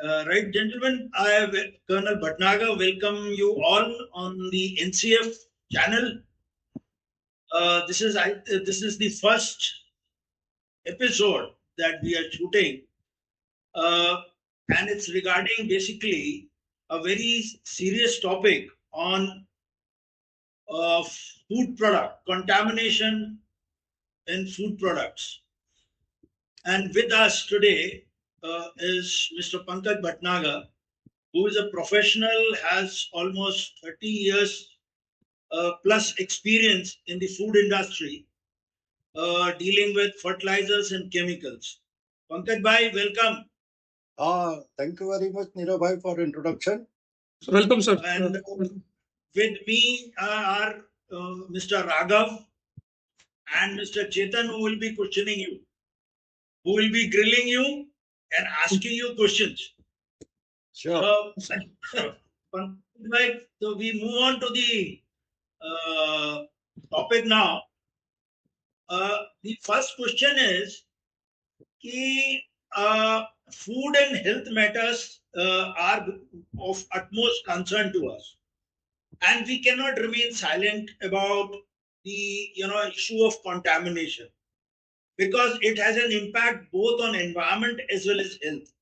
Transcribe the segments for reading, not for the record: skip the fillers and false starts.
Right, gentlemen, I have Colonel Bhatnagar welcome you all on the NCF channel. This is the first episode that we are shooting, uh, and it's regarding basically a very serious topic on food product contamination in food products. And with us today is Mr. Pankaj Bhatnagar, who is a professional, has almost 30 years plus experience in the food industry, dealing with fertilizers and chemicals. Pankaj Bhai, welcome. Thank you very much, Nirav bhai, for introduction. Welcome, sir. And with me are Mr. Raghav and Mr. Chetan, who will be questioning you, who will be grilling you and asking you questions. Sure. Pankaj Bhai, so we move on to the topic now. The first question is कि food and health matters are of utmost concern to us, and we cannot remain silent about the issue of contamination because it has an impact both on environment as well as health.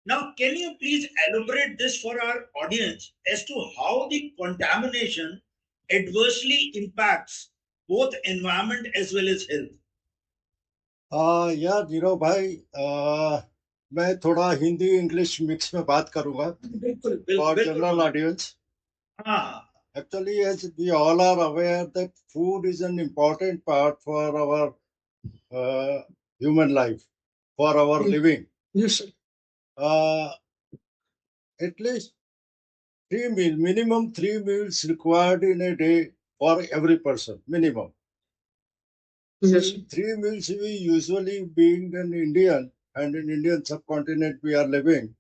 Now, can you please elaborate this for our audience as to how the contamination adversely impacts both environment as well as health? या नीरव भाई, मैं थोड़ा Hindi English mix में बात करूंगा for general audience. Actually, as we all are aware that food is an important part for our human life, for our living. Yes, sir. At least minimum 3 meals required in a day for every person, minimum. Yes. See, 3 meals we usually, being an Indian and in Indian subcontinent we are living,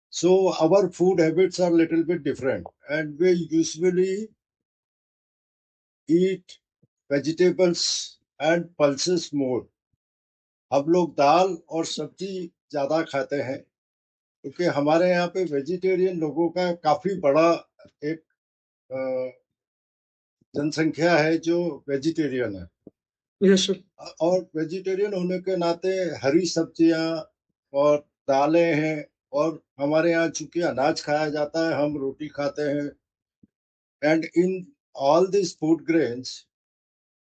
so our food habits are little bit different, and we usually eat vegetables and pulses more. हम लोग दाल और सब्जी ज्यादा खाते हैं क्योंकि हमारे यहाँ पे वेजिटेरियन लोगों का काफी बड़ा एक जनसंख्या है जो वेजिटेरियन है। Yes, sir. और वेजिटेरियन होने के नाते हरी सब्जियां और दालें हैं, और हमारे यहाँ चूंकि अनाज खाया जाता है, हम रोटी खाते हैं, and in all this food grains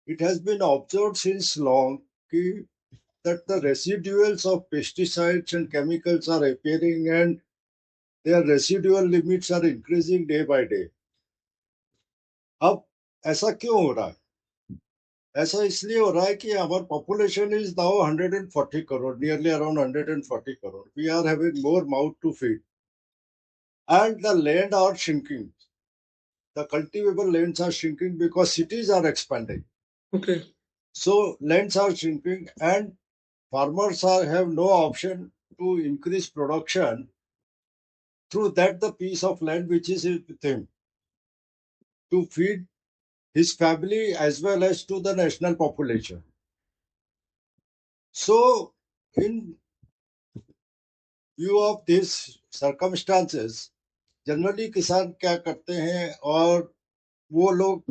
it has been observed since long that the residuals of pesticides and chemicals are appearing, and their residual limits are increasing day by day. अब ऐसा क्यों हो रहा है? ऐसा इसलिए हो रहा है कि our population is now 140 crore, nearly around 140 crore. We are having more mouth to feed, and the land are shrinking. The cultivable lands are shrinking because cities are expanding. Okay. So lands are shrinking, and farmers have no option to increase production through that the piece of land which is with him to feed his family as well as to the national population. So in view of these circumstances, generally किसान क्या करते हैं, और वो लोग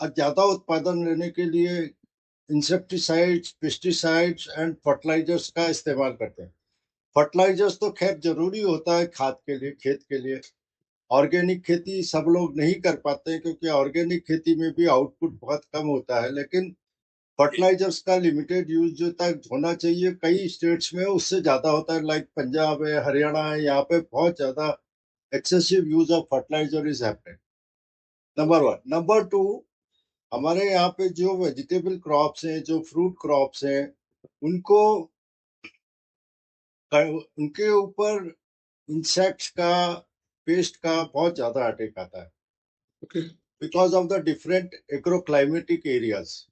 ज्यादा उत्पादन लेने के लिए इंसेक्टिसाइड्स, पेस्टिसाइड्स एंड फर्टिलाइजर्स का इस्तेमाल करते हैं। फर्टिलाइजर्स तो खैर जरूरी होता है खाद के लिए, खेत के लिए। ऑर्गेनिक खेती सब लोग नहीं कर पाते हैं क्योंकि ऑर्गेनिक खेती में भी आउटपुट बहुत कम होता है, लेकिन फर्टिलाइजर्स का लिमिटेड यूज जो तक होना चाहिए कई स्टेट्स में उससे ज्यादा होता है, लाइक पंजाब है, हरियाणा है, यहाँ पे बहुत ज्यादा excessive use of fertiliser is happening. Number one. Number two, हमारे यहाँ पे जो वेजिटेबल क्रॉप्स हैं, जो फ्रूट क्रॉप्स हैं, उनको उनके ऊपर इंसेक्ट्स का, पेस्ट का बहुत ज्यादा अटैक आता है। Okay. Because of the different agroclimatic areas.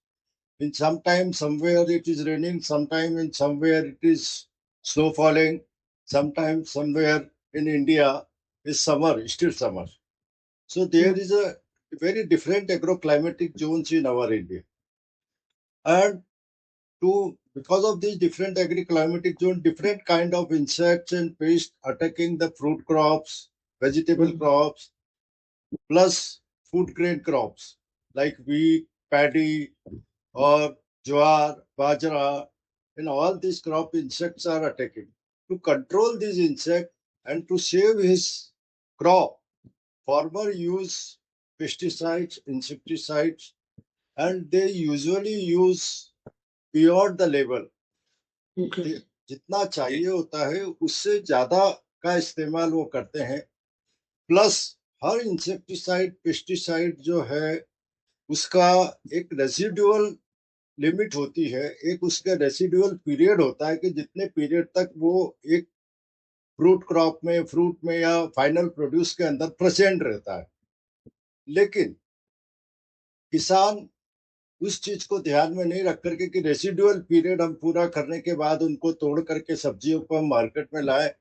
In sometimes somewhere it is raining, sometime in somewhere it is snow falling, sometimes somewhere in India is summer, still summer. So there is a very different agroclimatic zones in our India. And because of these different agri-climatic zone, different kind of insects and pests attacking the fruit crops, vegetable crops, plus food grain crops like wheat, paddy, or jowar, bajra, and all these crop insects are attacking. To control these insects and to save his crop, farmer use pesticides, insecticides, and they usually use beyond the level. Okay. जितना चाहिए होता है उससे ज्यादा का इस्तेमाल वो करते हैं। प्लस हर इंसेक्टिसाइड पेस्टिसाइड जो है उसका एक रेसिडुअल लिमिट होती है, एक उसका रेसिडुअल पीरियड होता है कि जितने पीरियड तक वो एक फ्रूट क्रॉप में, फ्रूट में या फाइनल प्रोड्यूस के अंदर प्रेजेंट रहता है। लेकिन किसान उस चीज को ध्यान में नहीं रख करके कि रेसिडुअल पीरियड हम पूरा करने के बाद उनको तोड़ करके सब्जियों को हम मार्केट में लाए।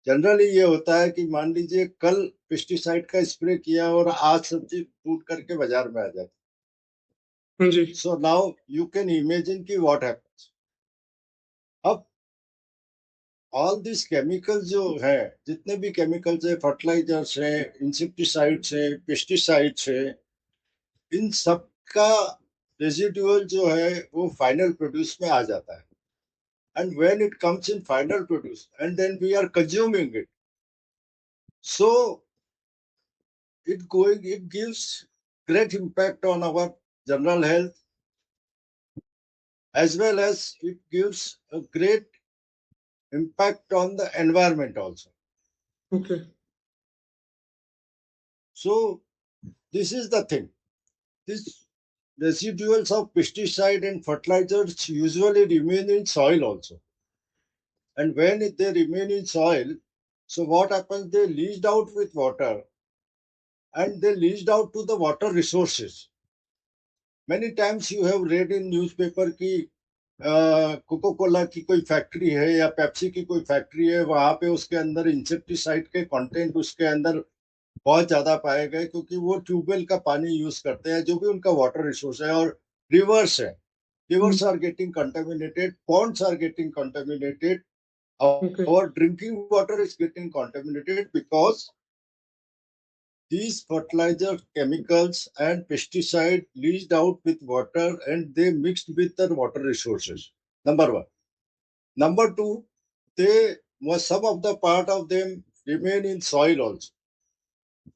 जनरली ये होता है कि मान लीजिए कल पेस्टिसाइड का स्प्रे किया और आज सब्जी टूट करके बाजार में आ जाती। हाँ जी। So now you can imagine कि व्हाट हैपेंस। अब ऑल दिस केमिकल्स जो है, जितने भी केमिकल्स है, फर्टिलाइजर्स है, इंसेक्टिसाइड्स है, पेस्टिसाइड्स है, इन सब का रेजिडुअल जो है वो फाइनल प्रोड्यूस में आ जाता है। And when it comes in final produce and then we are consuming it, so it gives great impact on our general health, as well as it gives a great impact on the environment also. Okay. So this is the thing. These residuals of pesticide and fertilizers usually remain in soil also. And when they remain in soil, so what happens? They leached out with water and they leached out to the water resources. Many times you have read in newspaper कि cocoa Cola की कोई factory है या Pepsi की कोई factory है, वहां पे उसके अंदर इंसेक्टिसाइड के कंटेंट उसके अंदर बहुत ज्यादा पाए गए, क्योंकि वो ट्यूबवेल का पानी यूज करते हैं जो भी उनका वाटर रिसोर्स है। और रिवर्स है, rivers are getting contaminated, ponds are getting contaminated, Okay. our drinking water is getting contaminated because these fertilizer chemicals and pesticide leached out with water and they mixed with the water resources. Number one. Number two, some of the part of them remain in soil also.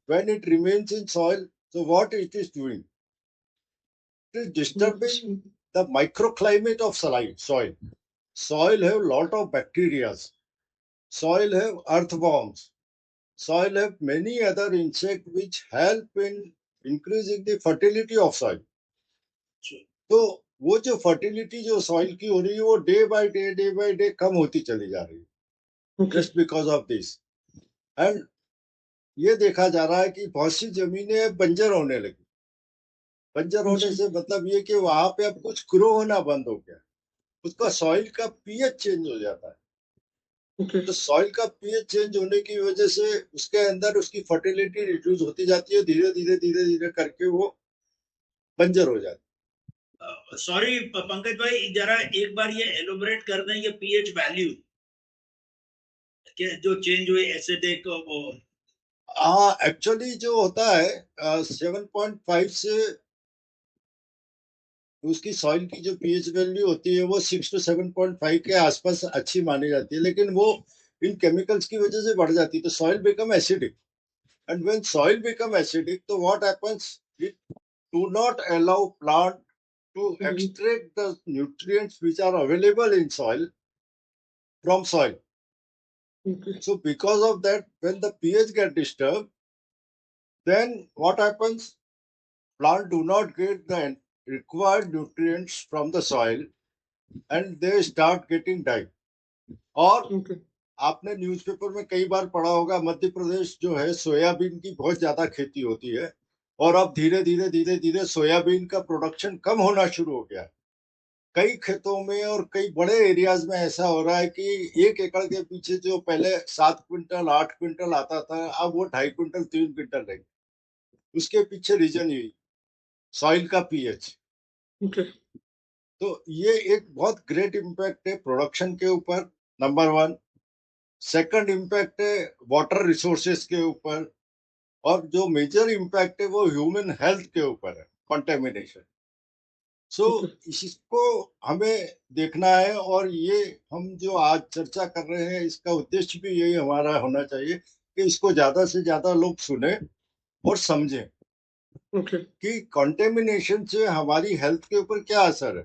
When it remains in soil, so what it is doing? It is disturbing the microclimate of soil. Soil have lot of bacteria. Soil have earthworms. Soil have many other insects which help in increasing the fertility of soil. तो वो जो fertility जो soil की हो रही है वो day by day कम होती चली जा रही है, just because of this. And ये देखा जा रहा है कि बहुत सी जमीनें बंजर होने लगी। बंजर होने से मतलब ये कि वहां पे अब कुछ ग्रो होना बंद हो गया, उसका सॉइल का पीएच चेंज हो जाता है। तो सॉइल का पीएच चेंज होने की वजह से उसके अंदर उसकी फर्टिलिटी रिड्यूस होती जाती है, धीरे धीरे करके वो बंजर हो जाती है। सॉरी पंकज भाई, जरा एक बार ये एलोबरेट कर दें, ये पीएच वैल्यू जो चेंज हुए एसिडिक वो। हाँ, एक्चुअली जो होता है 7.5 से उसकी सॉइल की जो पीएच वैल्यू होती है वो 6 to 7.5 के आसपास अच्छी मानी जाती है, लेकिन वो इन केमिकल्स की वजह से बढ़ जाती है, तो soil become acidic. And when soil become acidic, तो what happens, it do not allow plant to extract the nutrients which are available in soil from soil. Okay. So because of that, when the pH get disturbed, then what happens? Plant do not get the required nutrients from the soil and they start getting died. और okay. आपने newspaper में कई बार पढ़ा होगा, मध्य प्रदेश जो है soybean की बहुत ज्यादा खेती होती है और अब धीरे धीरे सोयाबीन का प्रोडक्शन कम होना शुरू हो गया। कई खेतों में और कई बड़े एरियाज में ऐसा हो रहा है कि 1 एकड़ के पीछे जो पहले 7 क्विंटल 8 क्विंटल आता था, अब वो 2.5 क्विंटल 3 क्विंटल है। उसके पीछे रीजन यही, सॉइल का पीएच। okay. तो ये एक बहुत ग्रेट इम्पैक्ट है प्रोडक्शन के ऊपर, नंबर वन। सेकंड इम्पैक्ट है वाटर रिसोर्सेज के ऊपर, और जो मेजर इम्पैक्ट है वो ह्यूमन हेल्थ के ऊपर है, कंटेमिनेशन। सो ओके इसको हमें देखना है, और ये हम जो आज चर्चा कर रहे हैं इसका उद्देश्य भी यही हमारा होना चाहिए कि इसको ज्यादा से ज्यादा लोग सुने और समझें ओके कि कंटेमिनेशन से हमारी हेल्थ के ऊपर क्या असर है।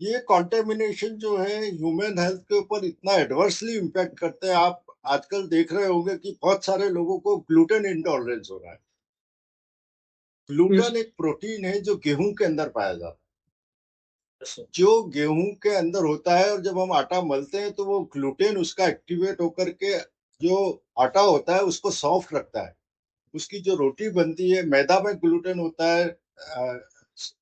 ये कंटेमिनेशन जो है ह्यूमन हेल्थ के ऊपर इतना एडवर्सली इम्पैक्ट करते हैं। आप आजकल देख रहे होंगे कि बहुत सारे लोगों को ग्लूटेन इंटॉलरेंस हो रहा है। यस ग्लूटेन एक प्रोटीन है जो गेहूं के अंदर पाया जाता है, जो गेहूं के अंदर होता है, और जब हम आटा मलते हैं तो वो ग्लूटेन उसका एक्टिवेट होकर के जो आटा होता है उसको सॉफ्ट रखता है। उसकी जो रोटी बनती है, मैदा में ग्लूटेन होता है,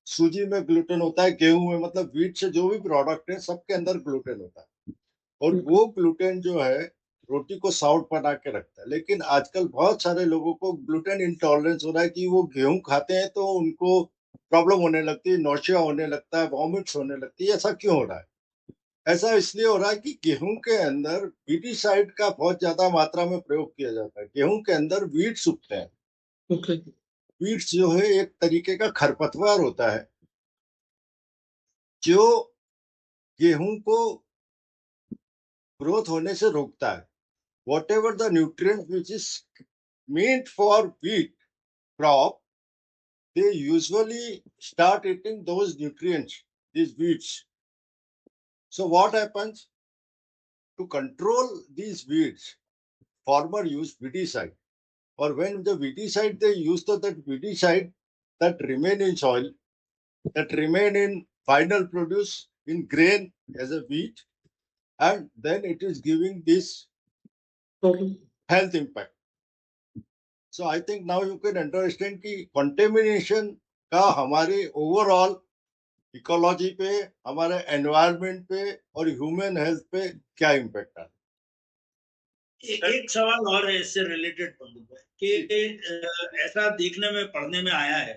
सूजी में ग्लूटेन होता है, गेहूं में, मतलब व्हीट से जो भी प्रोडक्ट है सबके अंदर ग्लूटेन होता है। और ओके वो ग्लूटेन जो है रोटी को सॉफ्ट बना के रखता है। लेकिन आजकल बहुत सारे लोगों को ग्लूटेन इंटॉलरेंस हो रहा है कि वो गेहूं खाते हैं तो उनको प्रॉब्लम होने लगती है, नौशिया होने लगता है, वॉमिट्स होने लगती है। ऐसा क्यों हो रहा है? ऐसा इसलिए हो रहा है कि गेहूं के अंदर वीडीसाइड का बहुत ज्यादा मात्रा में प्रयोग किया जाता है। गेहूं के अंदर वीड्स उगते हैं। ओके वीड्स जो है एक तरीके का खरपतवार होता है जो गेहूं को ग्रोथ होने से रोकता है। Whatever the nutrient which is meant for wheat crop, they usually start eating those nutrients, these weeds. So what happens? To control these weeds, farmer use weedicide. Or when the weedicide they use that weedicide that remain in soil, that remain in final produce in grain as a wheat, and then it is giving this problem health impact. So I think now you can understand कि contamination का हमारे overall ecology पे, हमारे environment पे और human health पे क्या impact है। एक सवाल और है इससे रिलेटेड पंडित भाई कि ऐसा देखने में पढ़ने में आया है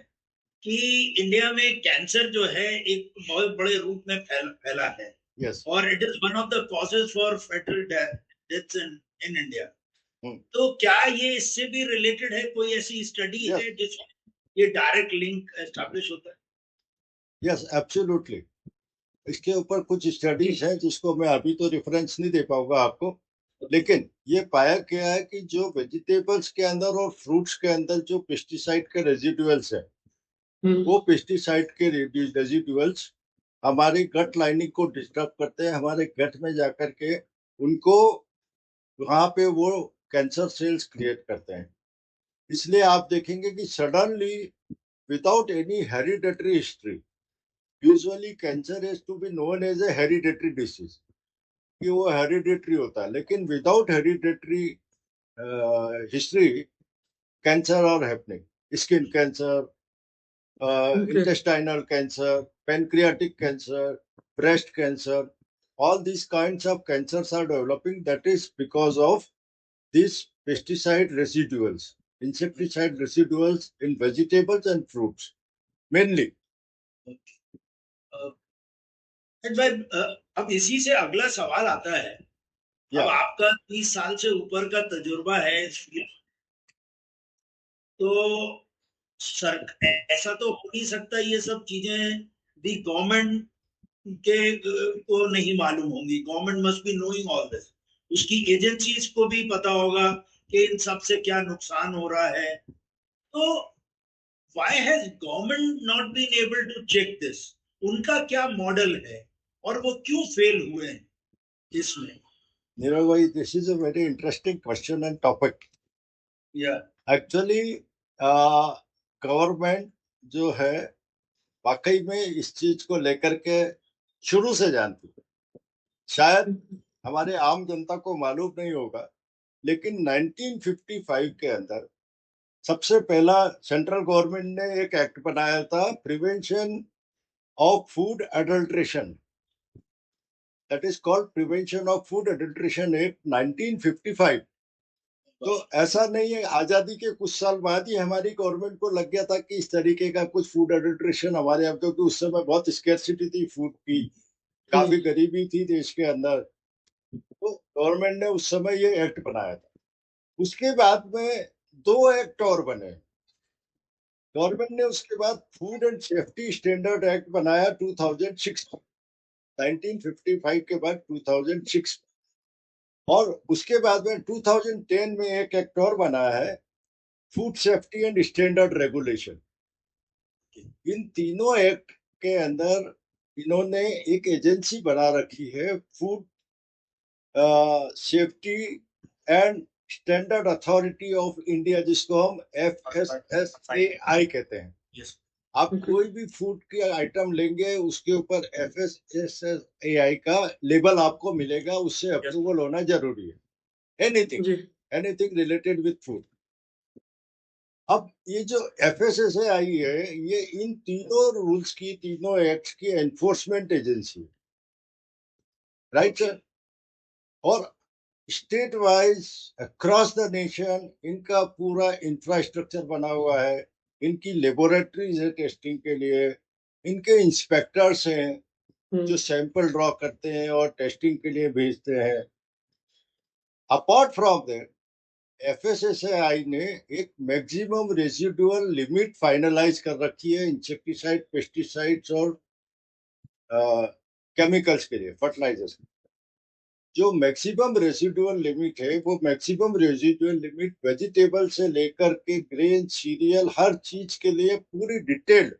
कि इंडिया में कैंसर जो है एक बहुत बड़े रूप में फैला है यस। और it is one of the causes for fetal deaths in India. Hmm. तो क्या ये इससे भी रिलेटेड है? कोई ऐसी स्टडी यस है जिसमें ये डायरेक्ट लिंक एस्टैब्लिश होता है? Yes absolutely. इसके ऊपर कुछ स्टडीज हैं जिसको मैं अभी तो रेफरेंस नहीं दे पाऊंगा आपको, लेकिन ये पाया गया है कि जो वेजिटेबल्स के अंदर और फ्रूट्स के अंदर जो पेस्टिसाइड के रेजिडुअल्स है, वो पेस्टिसाइड के रेजिडुअल्स हमारी गट लाइनिंग को डिस्टर्ब करते हैं। हमारे गट में जाकर के उनको वहां पे वो कैंसर सेल्स क्रिएट करते हैं। इसलिए आप देखेंगे कि suddenly without any hereditary history, usually cancer is to be known as a hereditary disease, कि वो हेरिडेटरी होता है। लेकिन without hereditary history cancer are happening. Skin cancer, okay intestinal cancer, pancreatic cancer, breast cancer, all these kinds of cancers are developing. That is because of these pesticide residuals, insecticide residuals in vegetables and fruits, mainly. भाई अब इसी से अगला सवाल आता है। अब Yeah, आपका 30 साल से ऊपर का तजुर्बा है इस फील्ड, तो सर ऐसा तो हो नहीं सकता ये सब चीजें भी गवर्नमेंट के को नहीं मालूम होंगी। Government must be knowing all this. उसकी एजेंसीज को भी पता होगा कि इन सब से क्या नुकसान हो रहा है। तो why has government not been able to check this? उनका क्या मॉडल है और वो क्यों फेल हुए हैं इसमें? Nirav, this is a very interesting question and topic. या Actually, गवर्नमेंट जो है वाकई में इस चीज को लेकर के शुरू से जानती है। शायद हमारे आम जनता को मालूम नहीं होगा, लेकिन 1955 के अंदर सबसे पहला सेंट्रल गवर्नमेंट ने एक एक्ट बनाया था, prevention of food adulteration. That is called prevention of food adulteration act 1955। तो ऐसा नहीं है, आजादी के कुछ साल बाद ही हमारी गवर्नमेंट को लग गया था कि इस तरीके का कुछ फूड एडल्ट्रेशन हमारे यहाँ, क्योंकि उस समय बहुत स्कैर्सिटी थी फूड की, काफी गरीबी थी देश के अंदर, तो गवर्नमेंट ने उस समय ये एक्ट बनाया था। उसके बाद में 2 एक्ट और बने। गवर्नमेंट ने उसके बाद food and safety standard act बनाया 2006 में, 1955 के बाद 2006 में। और उसके बाद में 2010 में एक एक्ट और बना है, food safety and standard regulation. इन तीनों एक्ट के अंदर इन्होंने एक एजेंसी बना रखी है, food safety and standard authority of India, जिसको हम FSSAI कहते हैं। Yes. आप कोई भी फूड के आइटम लेंगे उसके ऊपर FSSAI का लेबल आपको मिलेगा, उससे अप्रूवल होना जरूरी है। Anything related with food. अब ये जो FSSAI है, ये इन तीनों रूल्स की, तीनों एक्ट्स की एनफोर्समेंट एजेंसी है, राइट सर? और state wise across the nation इनका पूरा इंफ्रास्ट्रक्चर बना हुआ है, इनकी लेबोरेटरीज है टेस्टिंग के लिए, इनके इंस्पेक्टर्स हैं जो सैंपल ड्रॉ करते हैं और टेस्टिंग के लिए भेजते हैं। अपार्ट फ्रॉम दैट, FSSAI ने एक मैक्सिमम रेजिडुअल लिमिट फाइनलाइज कर रखी है इंसेक्टिसाइड, पेस्टिसाइड्स और केमिकल्स के लिए, फर्टिलाइजर्स। जो मैक्सिमम रेसिडुअल लिमिट है, वो मैक्सिमम रेसिडुअल लिमिट वेजिटेबल से लेकर के ग्रेन, सीरियल, हर चीज के लिए पूरी डिटेल्ड।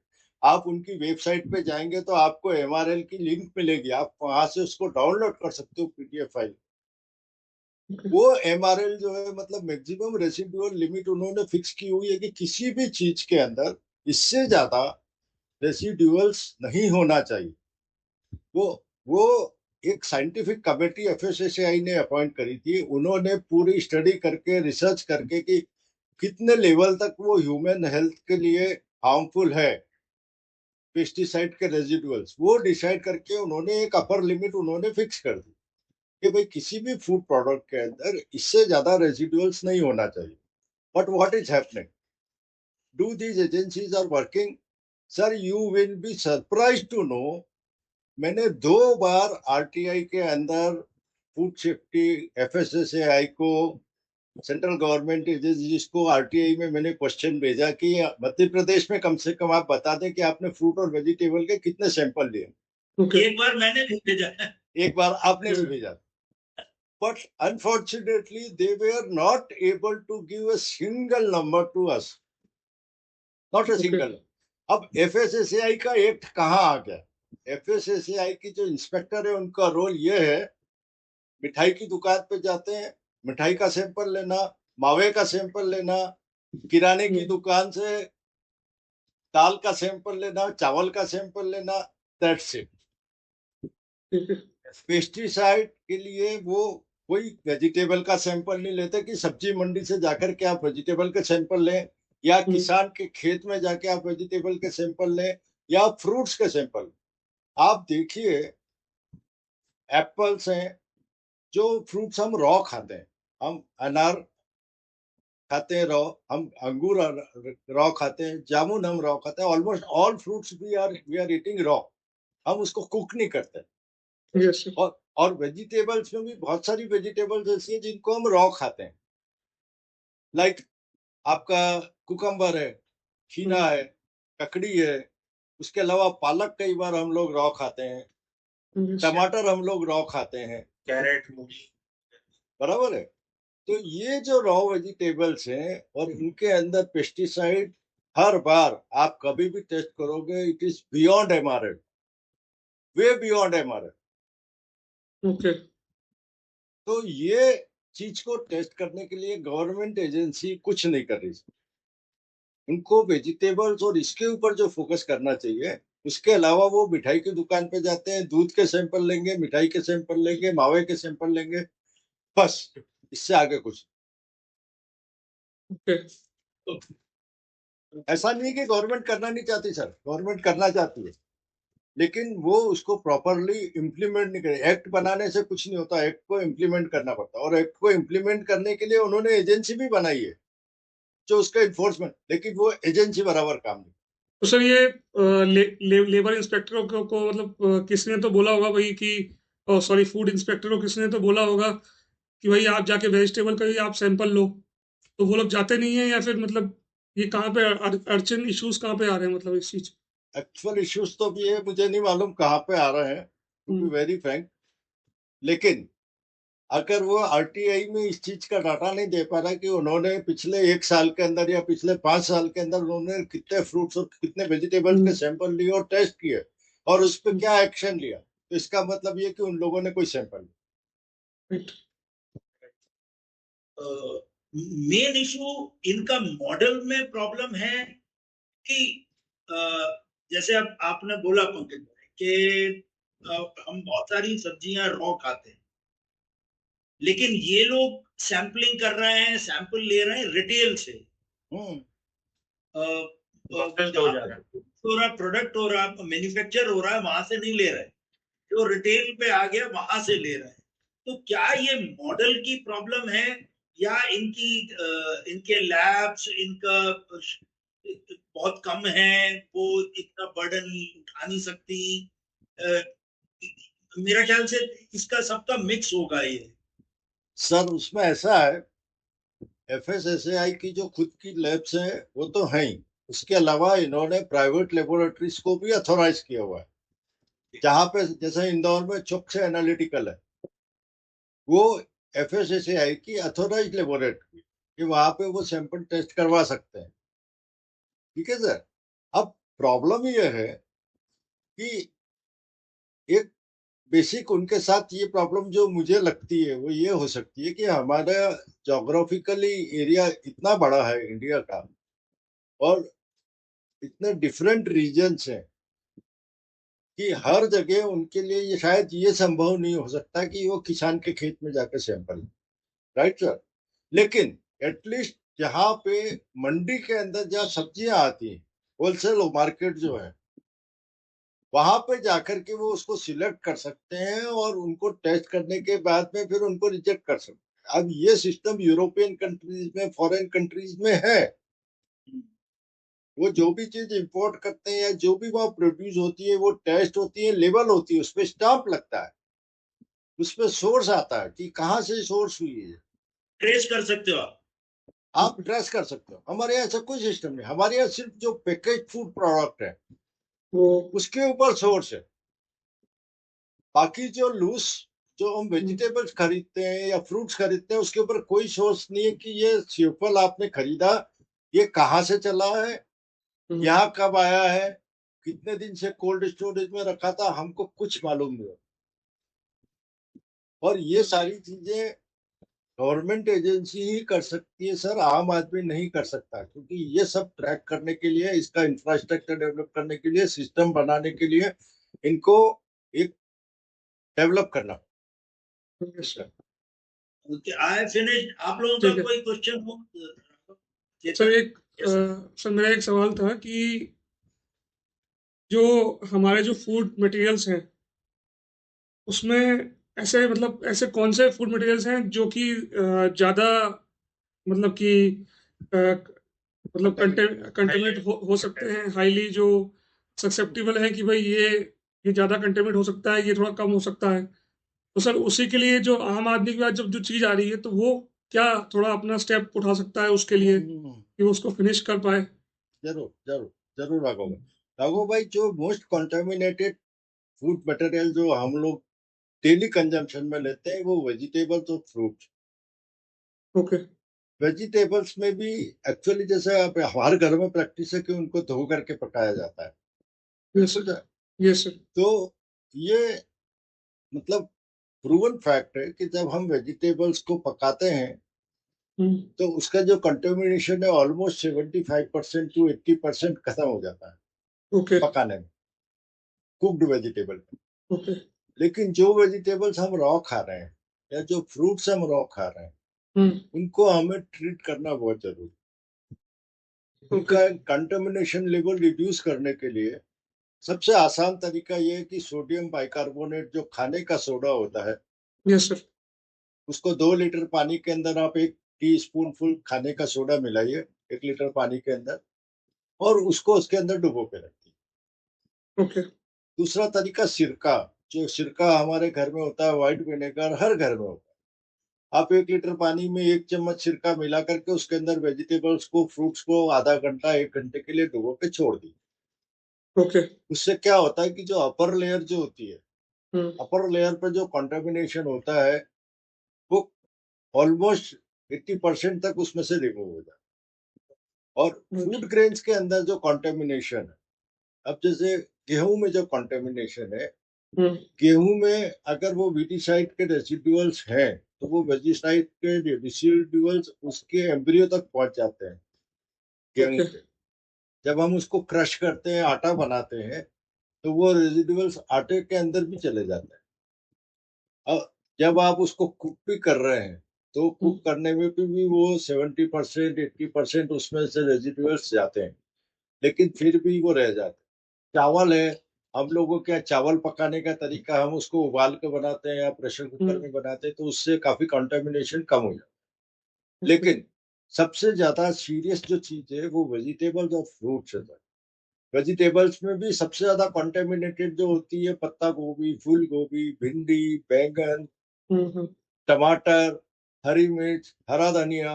आप उनकी वेबसाइट पे जाएंगे तो आपको MRL की लिंक मिलेगी, आप वहां से उसको डाउनलोड कर सकते हो PDF फाइल। वो MRL जो है, मतलब मैक्सिमम रेसिडुअल लिमिट उन्होंने फिक्स की हुई है कि किसी भी चीज के अंदर इससे ज्यादा रेसिडुअल्स नहीं होना चाहिए। वो एक साइंटिफिक कमेटी FSSAI ने अपॉइंट करी थी, उन्होंने पूरी स्टडी करके, रिसर्च करके कि कितने लेवल तक वो ह्यूमन हेल्थ के लिए हार्मफुल है पेस्टिसाइड के रेजिडुअल्स, वो डिसाइड करके उन्होंने एक अपर लिमिट उन्होंने फिक्स कर दी कि भाई किसी भी फूड प्रोडक्ट के अंदर इससे ज्यादा रेजिडुअल्स नहीं होना चाहिए। But what is happening, do these agencies are working? Sir, you will be surprise to know, मैंने 2 बार RTI के अंदर फूड सेफ्टी FSSAI को, सेंट्रल गवर्नमेंट एजेंसी जिसको RTI में मैंने क्वेश्चन भेजा कि मध्य प्रदेश में कम से कम आप बता दें कि आपने फ्रूट और वेजिटेबल के कितने सैंपल लिए। एक बार मैंने भी भेजा है। एक बार आपने भी भेजा, but unfortunately they were not able to give a single number to us, not a single. अब FSSAI का एक्ट कहाँ आ गया? FSSAI की जो इंस्पेक्टर है उनका रोल ये है, मिठाई की दुकान पे जाते हैं, मिठाई का सैंपल लेना, मावे का सैंपल लेना, किराने की दुकान से दाल का सैंपल लेना, चावल का सैंपल लेना, दैट्स इट। पेस्टिसाइड के लिए वो कोई वेजिटेबल का सैंपल नहीं लेते कि सब्जी मंडी से जाकर के आप वेजिटेबल के सैंपल लें, या किसान के खेत में जाके आप वेजिटेबल के सैंपल लें, या फ्रूट्स के सैंपल। आप देखिए, एप्पल्स हैं, जो फ्रूट्स हम रॉ खाते हैं, हम अनार खाते हैं रॉ, हम अंगूर रॉ खाते हैं, जामुन हम रॉ खाते हैं, almost all fruits we are eating raw, हम उसको कुक नहीं करते। और वेजिटेबल्स में भी बहुत सारी वेजिटेबल्स ऐसी हैं जिनको हम रॉ खाते हैं, लाइक आपका कुकम्बर है, खीरा है, ककड़ी है, उसके अलावा पालक कई बार हम लोग रॉ खाते हैं, टमाटर हम लोग रॉ खाते हैं, कैरेट, मूली, बराबर है। तो ये जो रॉ वेजिटेबल्स हैं और इनके अंदर पेस्टिसाइड, हर बार आप कभी भी टेस्ट करोगे, it is beyond MRL, way beyond MRL। तो ये चीज को टेस्ट करने के लिए गवर्नमेंट एजेंसी कुछ नहीं कर रही। उनको वेजिटेबल्स और इसके ऊपर जो फोकस करना चाहिए, उसके अलावा वो मिठाई की दुकान पे जाते हैं, दूध के सैंपल लेंगे, मिठाई के सैंपल लेंगे, मावे के सैंपल लेंगे, बस, इससे आगे कुछ। ऐसा नहीं है कि गवर्नमेंट करना नहीं चाहती सर, गवर्नमेंट करना चाहती है, लेकिन वो उसको प्रॉपरली इम्प्लीमेंट नहीं करे। एक्ट बनाने से कुछ नहीं होता, एक्ट को इम्प्लीमेंट करना पड़ता है, और एक्ट को इम्प्लीमेंट करने के लिए उन्होंने एजेंसी भी बनाई है जो उसका इन्फोर्समेंट, लेकिन वो एजेंसी बराबर काम नहीं। तो सर ये लेबर इंस्पेक्टरों को मतलब किसने तो बोला होगा भाई कि सॉरी फूड इंस्पेक्टर को किसने तो बोला होगा कि भाई आप जाके वेजिटेबल का ही आप सैंपल लो, तो वो लोग जाते नहीं है या फिर मतलब ये कहाँ पे अर्चन इश्यूज कहाँ पे आ रहे हैं मतलब इस चीज। एक्चुअल इश्यूज तो भी है, मुझे नहीं मालूम कहाँ पे आ रहे हैं, टू बी वेरी फ्रैंक। लेकिन अगर वो आरटीआई में इस चीज का डाटा नहीं दे पा रहा कि उन्होंने पिछले 1 साल के अंदर या पिछले 5 साल के अंदर उन्होंने कितने फ्रूट्स और कितने वेजिटेबल्स के सैंपल लिए और टेस्ट किए और उस पर क्या एक्शन लिया, तो इसका मतलब ये कि उन लोगों ने कोई सैंपल राइट। मेन इशू इनका मॉडल में प्रॉब्लम है कि अ, जैसे अब आपने बोला पंकज भाई कि हम बहुत सारी सब्जियां रॉ खाते हैं, लेकिन ये लोग सैंपलिंग कर रहे हैं, सैंपल ले रहे हैं रिटेल से। प्रोडक्ट हो रहा, मैन्युफैक्चर हो रहा है, वहां से नहीं ले रहे, जो रिटेल पे आ गया वहां से ले रहे हैं। तो क्या ये मॉडल की प्रॉब्लम है या इनके लैब्स इनका बहुत कम है, वो इतना बर्डन उठा नहीं सकती? अ, मेरा ख्याल से इसका सबका मिक्स होगा ये। सर उसमें ऐसा है, एफएसएसएआई की जो खुद की लैब्स है वो तो है ही, उसके अलावा इन्होंने प्राइवेट लेबोरेटरीज को भी अथोराइज किया हुआ है, जहां पे जैसे इंदौर में चौकसे एनालिटिकल है, वो एफएसएसएआई की अथोराइज लेबोरेटरी कि वहां पे वो सैंपल टेस्ट करवा सकते हैं। ठीक है सर। अब प्रॉब्लम ये है कि एक बेसिक उनके साथ ये प्रॉब्लम जो मुझे लगती है वो ये हो सकती है कि हमारा जोग्राफिकली एरिया इतना बड़ा है इंडिया का, और इतने डिफरेंट रीजन्स हैं कि हर जगह उनके लिए ये शायद ये संभव नहीं हो सकता कि वो किसान के खेत में जाकर सैंपल, राइट सर। लेकिन एटलीस्ट जहाँ पे मंडी के अंदर जहाँ सब्जियां आती हैं, होलसेल मार्केट जो है, वहां पे जाकर के वो उसको सिलेक्ट कर सकते हैं और उनको टेस्ट करने के बाद में फिर उनको रिजेक्ट कर सकते हैं। अब ये सिस्टम यूरोपियन कंट्रीज में, फॉरेन कंट्रीज में है। वो जो भी चीज इंपोर्ट करते हैं या जो भी वहां प्रोड्यूस होती है वो टेस्ट होती है, लेबल होती है, उस पर स्टाम्प लगता है, उस पर सोर्स आता है कि कहाँ से सोर्स हुई है, ट्रेस कर सकते हो आप। आप ट्रेस कर सकते हो। हमारे यहाँ ऐसा कोई सिस्टम नहीं, हमारे यहाँ सिर्फ जो पैकेज फूड प्रोडक्ट है वो उसके ऊपर सोर्स है। बाकी जो लूज जो हम वेजिटेबल्स खरीदते हैं या फ्रूट्स खरीदते हैं उसके ऊपर कोई सोर्स नहीं है कि ये सेवफल आपने खरीदा, ये कहाँ से चला है, यहाँ कब आया है, कितने दिन से कोल्ड स्टोरेज में रखा था, हमको कुछ मालूम नहीं हो। और ये सारी चीजें गवर्नमेंट एजेंसी ही कर सकती है सर, आम आदमी नहीं कर सकता, क्योंकि ये सब ट्रैक करने के लिए, इसका इंफ्रास्ट्रक्चर डेवलप करने के लिए, सिस्टम बनाने के लिए इनको एक डेवलप करना। I finish. आप लोगों का ठीक है कोई क्वेश्चन हो? सर। चेतन? एक सर मेरा एक सवाल था कि जो हमारे जो फूड मटेरियल्स हैं उसमें ऐसे मतलब ऐसे कौन से फूड मटेरियल्स हैं जो कि ज़्यादा मतलब कि अ, मतलब कंटेमिनेट हो सकते हैं, हाईली जो ससेप्टिबल है कि भाई ये ज़्यादा कंटेमिनेट हो सकता है, ये थोड़ा कम हो सकता है। तो सर उसी के लिए जो आम आदमी के पास जब जो चीज़ आ रही है तो वो क्या थोड़ा अपना स्टेप उठा सकता है उसके लिए कि वो उसको फिनिश कर पाए। जरूर जरूर जरूर राघव भाई। राघव भाई, जो मोस्ट कॉन्टेमिनेटेड फूड मटेरियल जो हम लोग डेली कंजम्पशन में लेते हैं वो वेजिटेबल्स और फ्रूट। ओके। वेजिटेबल्स में भी एक्चुअली जैसे आप हमारे घर में प्रैक्टिस है कि उनको धो करके पकाया जाता है, यस बिल्कुल सर। सर। Yes sir. तो ये मतलब प्रूवन फैक्ट है कि जब हम वेजिटेबल्स को पकाते हैं तो उसका जो कंटेमिनेशन है ऑलमोस्ट 75% टू 80% खत्म हो जाता है ओके। पकाने में, कुक्ड वेजिटेबल। ओके। लेकिन जो वेजिटेबल्स हम रॉ खा रहे हैं या जो फ्रूट्स हम रॉ खा रहे हैं उनको हमें ट्रीट करना बहुत जरूरी है। ओके। उनका कंटेमिनेशन लेवल रिड्यूस करने के लिए सबसे आसान तरीका ये है कि सोडियम बाइकार्बोनेट जो खाने का सोडा होता है, यस सर। उसको 2 लीटर पानी के अंदर आप 1 टी फुल खाने का सोडा मिलाइए 1 लीटर पानी के अंदर और उसको उसके अंदर डुबो के रखिए। ओके। दूसरा तरीका सिरका, जो सिरका हमारे घर में होता है, व्हाइट विनेगर हर घर में होता है। आप 1 लीटर पानी में 1 चम्मच सिरका मिला करके उसके अंदर वेजिटेबल्स को, फ्रूट्स को आधा घंटा, 1 घंटे के लिए डुबो के छोड़ दीजिए। ओके। उससे क्या होता है कि जो अपर लेयर जो होती है, हम्म। अपर लेयर पे जो कंटामिनेशन होता है, वो ऑलमोस्ट 80% तक उसमें से रिमूव हो जाता है। और फूड अच्छा। ग्रेन्स के अंदर जो कंटामिनेशन है, अब जैसे गेहूं में जो कंटामिनेशन है, हम्म। गेहूं में अगर वो वीटिसाइड के रेसिडुअल्स हैं, तो वो वेजिसाइड के रेसिडुअल्स उसके एम्ब्रियो तक पहुंच जाते हैं गेहूं ओके। के। जब हम उसको क्रश करते हैं, आटा बनाते हैं, तो वो रेसिडुअल्स आटे के अंदर भी चले जाते हैं। अब जब आप उसको कुक भी कर रहे हैं, तो कुक करने में भी वो 70% 80% उसमें से रेसिडुअल्स जाते हैं, लेकिन फिर भी वो रह जाते हैं। चावल है, हम लोगों के यहाँ चावल पकाने का तरीका, हम उसको उबाल के बनाते हैं या प्रेशर कुकर में बनाते हैं, तो उससे काफ़ी कंटामिनेशन कम हो जाता है। ओके। लेकिन सबसे ज़्यादा सीरियस जो चीज़ है, वो वेजिटेबल्स और फ्रूट्स है सर। वेजिटेबल्स में भी सबसे ज़्यादा कंटामिनेटेड जो होती है, पत्ता गोभी, फूल गोभी, भिंडी, बैंगन, हम्म। टमाटर, हरी मिर्च, हरा धनिया,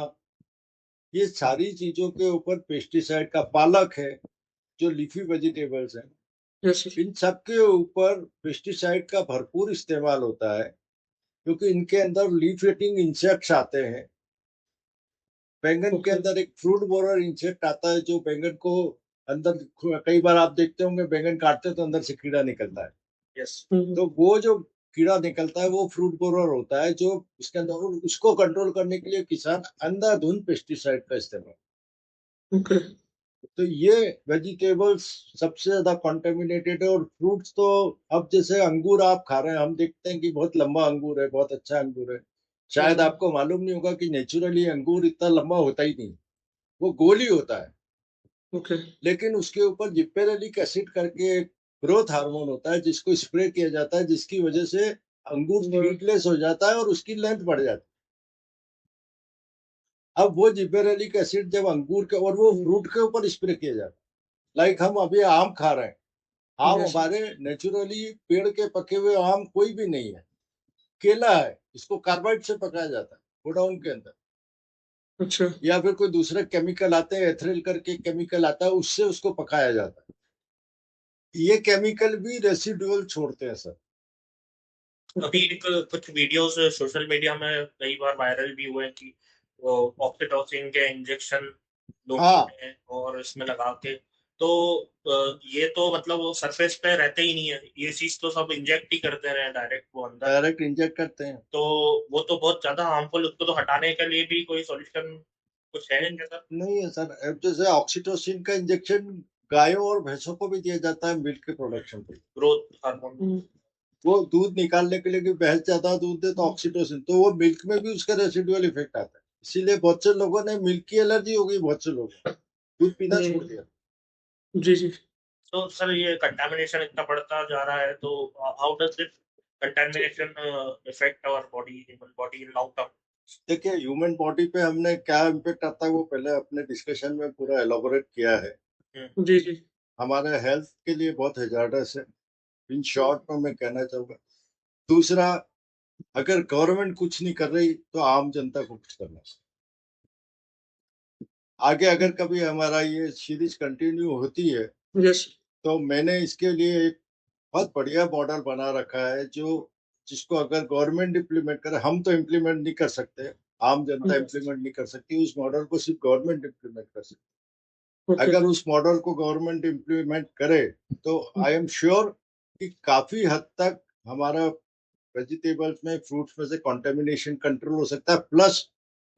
ये सारी चीज़ों के ऊपर पेस्टिसाइड का, पालक है, जो लीफी वेजिटेबल्स हैं, यस सर। इन सब के ऊपर पेस्टिसाइड का भरपूर इस्तेमाल होता है, क्योंकि इनके अंदर लीफ ईटिंग इंसेक्ट्स आते हैं। बैंगन के ओके। अंदर एक फ्रूट बोरर इंसेक्ट आता है, जो बैंगन को अंदर, कई बार आप देखते होंगे बैंगन काटते हैं तो अंदर से कीड़ा निकलता है। Yes. तो वो जो कीड़ा निकलता है वो फ्रूट बोरर होता है, जो इसके अंदर, उसको कंट्रोल करने के लिए किसान अंधाधुंध पेस्टिसाइड का इस्तेमाल। ओके। तो ये वेजिटेबल्स सबसे ज्यादा कॉन्टेमिनेटेड है। और फ्रूट्स तो, अब जैसे अंगूर आप खा रहे हैं, हम देखते हैं कि बहुत लंबा अंगूर है, बहुत अच्छा अंगूर है। शायद आपको मालूम नहीं होगा कि नेचुरली अंगूर इतना लंबा होता ही नहीं, वो गोल ही होता है। ओके। लेकिन उसके ऊपर जिब्बेरेलिक एसिड करके ग्रोथ हार्मोन होता है, जिसको स्प्रे किया जाता है, जिसकी वजह से अंगूर सीडलेस हो जाता है और उसकी लेंथ बढ़ जाती है। अब वो जिब्बेरेलिक एसिड जब अंगूर के और वो फ्रूट के ऊपर स्प्रे किया जाता है, लाइक हम अभी आम खा रहे हैं, आम यस। हमारे नेचुरली पेड़ के पके हुए आम कोई भी नहीं है, केला है, इसको कार्बाइड से पकाया जाता है गोडाउन के अंदर, अच्छा। या फिर कोई दूसरे केमिकल आते हैं, एथ्रिल करके केमिकल आता है, उससे उसको पकाया जाता है। ये केमिकल भी रेसिडुअल छोड़ते हैं सर। अभी कुछ वीडियोस सोशल मीडिया में कई बार वायरल भी हुए कि वो ऑक्सीटोसिन के इंजेक्शन लोग हाँ, लेते हैं और इसमें लगा के, तो ये तो मतलब वो सरफेस पे रहते ही नहीं है, ये चीज तो सब इंजेक्ट ही करते रहे डायरेक्ट वो अंदर, डायरेक्ट इंजेक्ट करते हैं। तो वो तो बहुत ज्यादा हार्मफुल, उसको तो हटाने के लिए भी कोई सॉल्यूशन कुछ है क्या सर? नहीं है सर, अब जैसे ऑक्सीटोसिन का इंजेक्शन गायों और भैंसों को भी दिया जाता है मिल्क के प्रोडक्शन के लिए। Growth hormone. वो दूध निकालने के लिए, कि भैंस ज्यादा दूध दे तो ऑक्सीटोसिन, तो वो मिल्क में भी उसका रेसिडुअल इफेक्ट आता है। इसीलिए बहुत से लोगों ने मिल्क की एलर्जी हो गई, बहुत से लोग दूध पीना छोड़ दिया। जी जी। तो सर ये कंटामिनेशन इतना बढ़ता जा रहा है, तो how does this contamination affect our body, human body in long term? देखिए, ह्यूमन बॉडी पे हमने क्या इम्पेक्ट आता है वो पहले अपने डिस्कशन में पूरा एलोबोरेट किया है। जी जी। हमारे हेल्थ के लिए बहुत हेजार्डस है, इन शॉर्ट में मैं कहना चाहूंगा। दूसरा, अगर गवर्नमेंट कुछ नहीं कर रही तो आम जनता को कुछ करना चाहिए। आगे अगर कभी हमारा ये सीरीज कंटिन्यू होती है, यस। तो मैंने इसके लिए एक बहुत बढ़िया मॉडल बना रखा है, जो जिसको अगर गवर्नमेंट इम्प्लीमेंट करे, हम तो इम्प्लीमेंट नहीं कर सकते, आम जनता इम्प्लीमेंट नहीं कर सकती, उस मॉडल को सिर्फ गवर्नमेंट इम्प्लीमेंट कर सकती है। ओके। अगर उस मॉडल को गवर्नमेंट इम्प्लीमेंट करे, तो आई एम श्योर कि काफी हद तक हमारा वेजिटेबल्स में, फ्रूट्स में से कंटेमिनेशन कंट्रोल हो सकता है, प्लस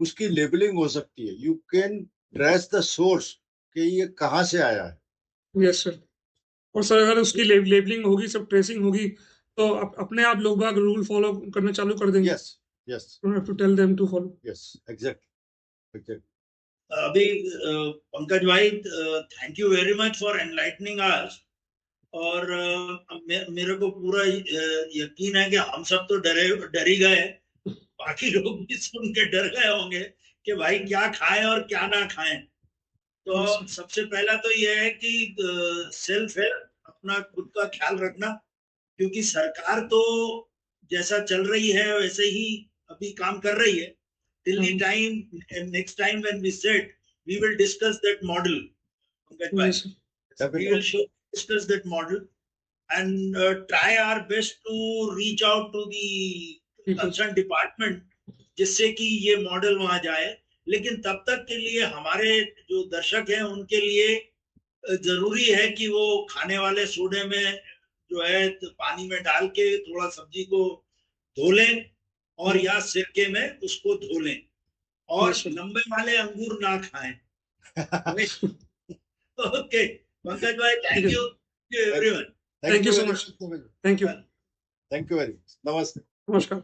उसकी लेबलिंग हो सकती है। You can trace the source कि ये कहाँ से आया है। Yes sir. और सर अगर उसकी लेबलिंग होगी, सब ट्रेसिंग होगी, तो अपने आप लोग बाग रूल फॉलो करना चालू कर देंगे। Yes yes to tell them to follow. Yes, exactly exactly. अभी पंकज भाई, thank you very much for enlightening us और मेरे को पूरा यकीन है कि हम सब तो डर ही गए, बाकी लोग भी सुन के डर गए होंगे कि भाई क्या खाएं और क्या ना खाएं। तो सबसे पहला तो ये है कि सेल्फ हेल्प, अपना खुद का ख्याल रखना, क्योंकि सरकार तो जैसा चल रही है वैसे ही अभी काम कर रही है। Till the time, next time when we sit, we will discuss that model. Yes, sir. We will discuss that model and try our best to reach out to the concerned department, जिससे कि ये model वहां जाए। लेकिन तब तक के लिए हमारे जो दर्शक हैं उनके लिए जरूरी है कि वो खाने वाले सोडे में जो है तो पानी में डाल के थोड़ा सब्जी को धो लें और या सिरके में उसको धो लें, और लंबे वाले अंगूर ना खाएं। ओके पंकज भाई, thank you everyone. Thank you so much. Thank you. Thank you very much. Namaste. नमस्कार।